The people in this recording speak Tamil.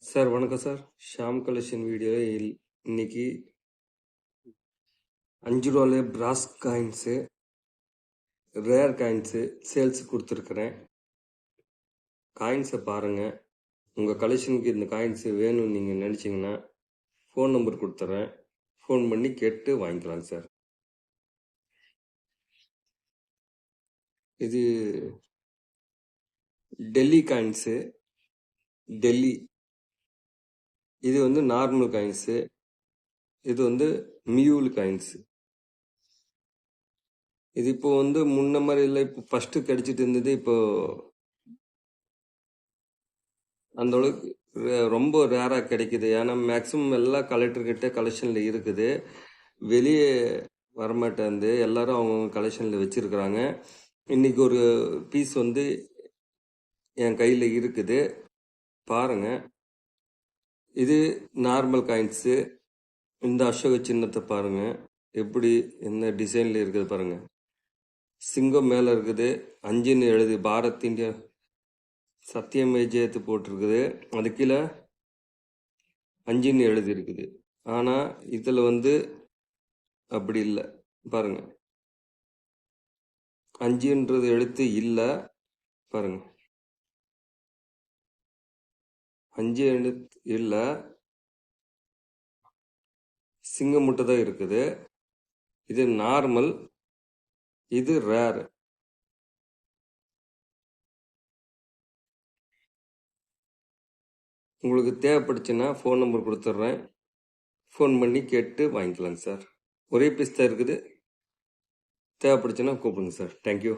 சார் வணக்கம் சார். ஷாம் கலெக்ஷன் வீடியோவில் இன்னைக்கு 5 ரூபாயிலே பிராஸ் காயின்ஸு, ரேர் காயின்ஸு சேல்ஸ் கொடுத்துருக்குறேன். காயின்ஸை பாருங்கள். உங்கள் கலெக்ஷனுக்கு இந்த காயின்ஸு வேணும்னு நீங்கள் நினச்சிங்கன்னா ஃபோன் நம்பர் கொடுத்துட்றேன். ஃபோன் பண்ணி கேட்டு வாங்கிக்கலாம் சார். இது டெல்லி காயின்ஸு, டெல்லி. இது வந்து நார்மல் காயின்ஸு, இது வந்து மியூல் காயின்ஸு. இது இப்போ வந்து முன்ன மாதிரி இல்லை. இப்போ ஃபஸ்ட்டு கிடைச்சிட்டு இருந்தது. இப்போ அந்த அளவுக்கு ரொம்ப ரேராக கிடைக்குது. ஏன்னா மேக்ஸிமம் எல்லா கலெக்டர்கிட்ட கலெக்ஷனில் இருக்குது. வெளியே வரமாட்டேந்து. எல்லாரும் அவங்க கலெக்ஷனில் வச்சுருக்குறாங்க. இன்றைக்கி ஒரு பீஸ் வந்து என் கையில் இருக்குது, பாருங்கள். இது நார்மல் காயின்ஸு. இந்த அசோக சின்னத்தை பாருங்கள், எப்படி என்ன டிசைனில் இருக்குது பாருங்கள். சிங்கம் மேலே இருக்குது, 5ன்னு எழுதி பாரத் இந்தியா சத்தியமே ஜெயத்து போட்டிருக்குது. அது கீழே 5ன்னு எழுதி இருக்குது. ஆனால் இதில் வந்து அப்படி இல்லை பாருங்க. 5ன்றது எழுத்து இல்லை பாருங்க. 5 எழுத்து இல்லை, சிங்கம் மட்டும் தான் இருக்குது. இது நார்மல், இது ரேர். உங்களுக்கு தேவைப்படுச்சுன்னா ஃபோன் நம்பர் கொடுத்துட்றேன். ஃபோன் பண்ணி கேட்டு வாங்கிக்கலாங்க சார். ஒரே பீஸ் தான் இருக்குது. தேவைப்படுச்சுன்னா கூப்பிடுங்க சார். தேங்க்யூ.